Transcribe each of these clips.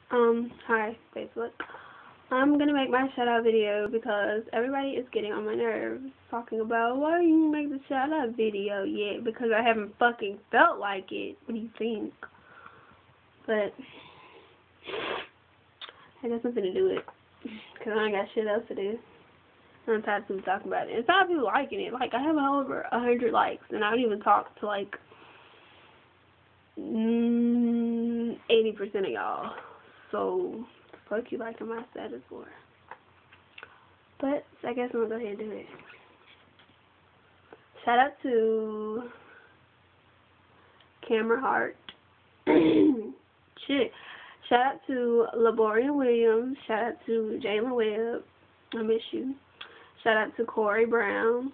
Hi, Facebook. I'm gonna make my shout out video because everybody is getting on my nerves talking about why you make the shout out video yet, because I haven't fucking felt like it. What do you think? But I got something to do with it because I ain't got shit else to do. I'm tired of people talking about it. And tired of people liking it. Like, I have over 100 likes and I don't even talk to like 80% of y'all. So fuck you liking my status for. But I guess I'm gonna go ahead and do it. Shout out to Cameron Hart. Shit. Shout out to Laborian Williams. Shout out to Jalen Webb. I miss you. Shout out to Corey Brown.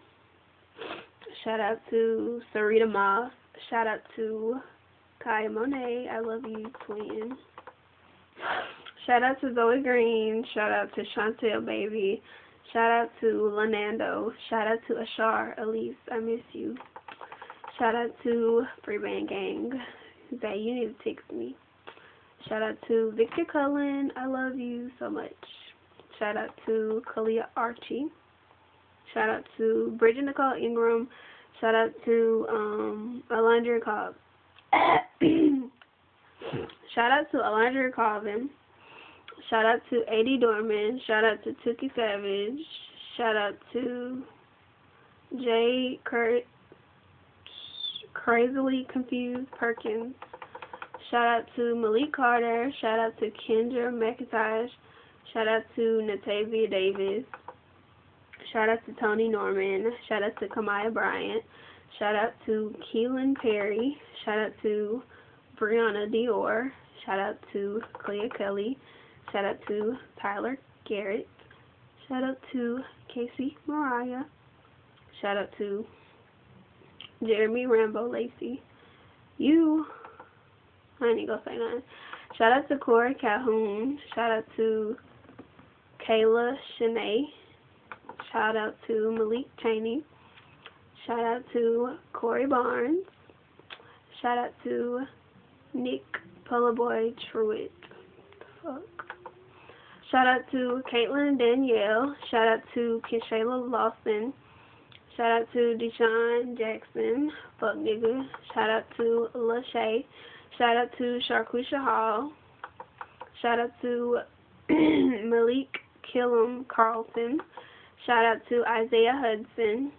Shout out to Sarita Moss. Shout out to Kaya Monet. I love you, twin. Shout out to Zoe Green. Shout out to Chantel Baby. Shout out to Lenando. Shout out to Ashar Elise. I miss you. Shout out to Free Band Gang. That you need to text me. Shout out to Victor Cullen. I love you so much. Shout out to Kalia Archie. Shout out to Bridget Nicole Ingram. Shout out to Alondra Cobb. Shout out to Alondra Colvin. Shout out to A.D. Dorman. Shout out to Tookie Savage. Shout out to Jay Crazily Confused Perkins. Shout out to Malik Carter. Shout out to Kendra McIntosh. Shout out to Natavia Davis. Shout out to Tony Norman. Shout out to Kamaya Bryant. Shout out to Keelan Perry. Shout out to Brianna Dior. Shout out to Clea Kelly. Shout out to Tyler Garrett. Shout out to Casey Mariah. Shout out to Jeremy Rambo Lacey. I ain't gonna say nothing. Shout out to Corey Calhoun. Shout out to Kayla Shanae. Shout out to Malik Cheney. Shout out to Corey Barnes. Shout out to Nick Pullaboy Truitt. Fuck. Shout out to Caitlin Danielle. Shout out to Kishayla Lawson. Shout out to Deshaun Jackson. Fuck nigga. Shout out to Lachey. Shout out to Sharquisha Hall. Shout out to Malik Killam Carlton. Shout out to Isaiah Hudson.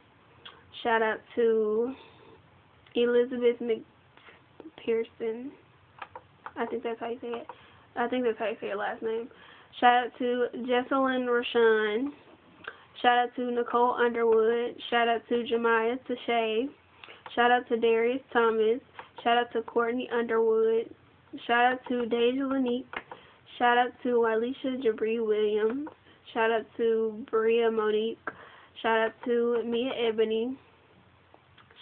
Shout out to Elizabeth McPherson. I think that's how you say it. I think that's how you say your last name. Shout out to Jesselyn Rashawn. Shout out to Nicole Underwood. Shout out to Jemiah Tashay. Shout out to Darius Thomas. Shout out to Courtney Underwood. Shout out to Deja Lanique. Shout out to Wylisha Jabri Williams. Shout out to Bria Monique. Shout out to Mia Ebony.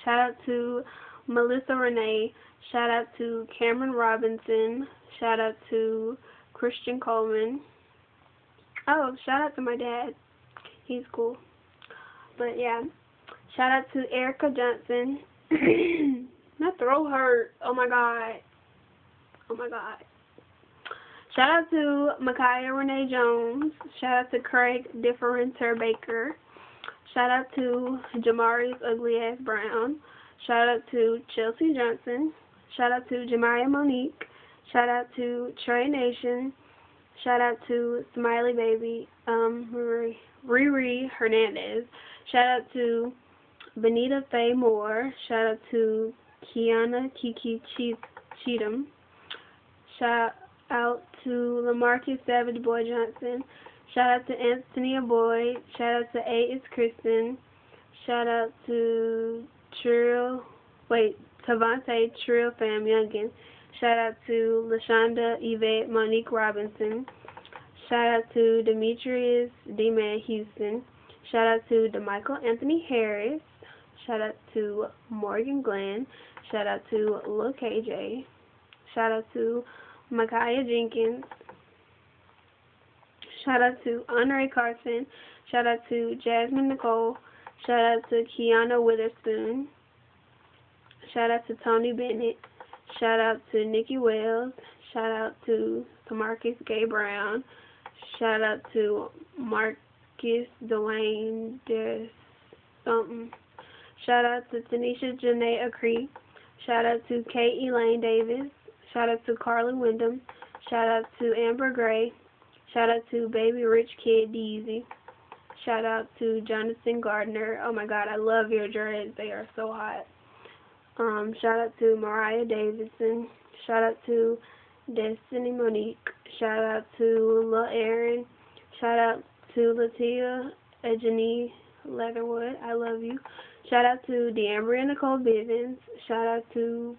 Shout out to Melissa Renee. Shout out to Cameron Robinson. Shout out to Christian Coleman. Oh, shout out to my dad. He's cool. But yeah. Shout out to Erica Johnson. My throat hurt. Oh my god. Oh my god. Shout out to Micaiah Renee Jones. Shout out to Craig Differenter Baker. Shout out to Jamari's Ugly Ass Brown. Shout out to Chelsea Johnson. Shout out to Jemiah Monique. Shout out to Trey Nation. Shout out to Smiley Baby, Riri Hernandez. Shout out to Benita Faye Moore. Shout out to Kiana Kiki Cheatham. Shout out to Lamarcus Savage Boy Johnson. Shout out to Antonia Boyd. Shout out to A. It's Kristen. Shout out to Tavante Trill Fam Youngin. Shout out to LaShonda Yvette Monique Robinson. Shout out to Demetrius D-Man Houston. Shout out to DeMichael Anthony Harris. Shout out to Morgan Glenn. Shout out to Lil KJ. Shout out to Micaiah Jenkins. Shout out to Andre Carson. Shout out to Jasmine Nicole. Shout out to Kiana Witherspoon. Shout out to Tony Bennett. Shout out to Nikki Wells. Shout out to Tamarcus Gay Brown. Shout out to Marcus Dwayne something. Shout out to Tanisha Janae Acree. Shout out to Kate Elaine Davis. Shout out to Carly Wyndham. Shout out to Amber Gray. Shout out to Baby Rich Kid Deezy. Shout out to Jonathan Gardner. Oh my God, I love your dreads. They are so hot. Shout out to Mariah Davidson. Shout out to Destiny Monique. Shout out to Lil Aaron. Shout out to Latia Ejani Leatherwood. I love you. Shout out to D'Ambria Nicole Bivens. Shout out to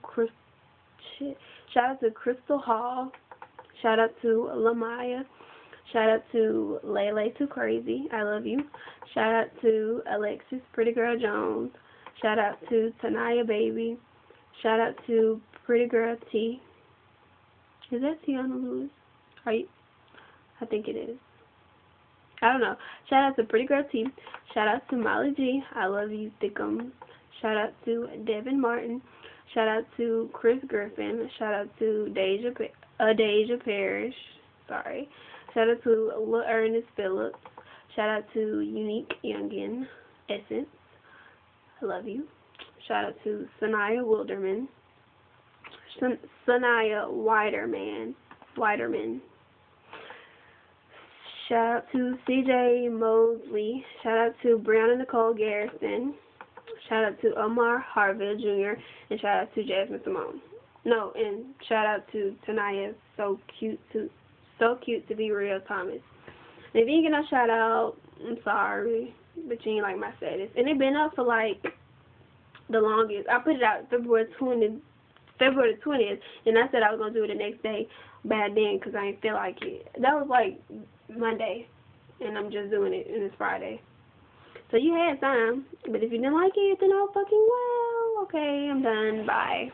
Crystal Hall. Shout out to Lamaya. Shout out to Lele Too Crazy. I love you. Shout out to Alexis Pretty Girl Jones. Shout out to Tanaya Baby. Shout out to Pretty Girl T. Is that Tiana Lewis? I think it is. I don't know. Shout out to Pretty Girl T. Shout out to Molly G. I love you, Thickums. Shout out to Devin Martin. Shout out to Chris Griffin. Shout out to Deja Parrish. Sorry. Shout out to Lil Ernest Phillips. Shout out to Unique Youngin Essence. I love you. Shout out to Sanaya Wilderman. Sanaya Widerman. Shout out to CJ Mosley. Shout out to Brianna Nicole Garrison. Shout out to Omar Harville Jr. And shout out to Jasmine Simone. No, and shout out to Tanaya, so cute to be real, Thomas. And if you ain't get no shout out, I'm sorry, but you ain't like my status. And it been up for like the longest. I put it out February 20th, and I said I was gonna do it the next day. Bad then, cause I didn't feel like it. That was like Monday, and I'm just doing it, and it's Friday. So you had time, but if you didn't like it, then oh fucking well. Okay, I'm done. Bye.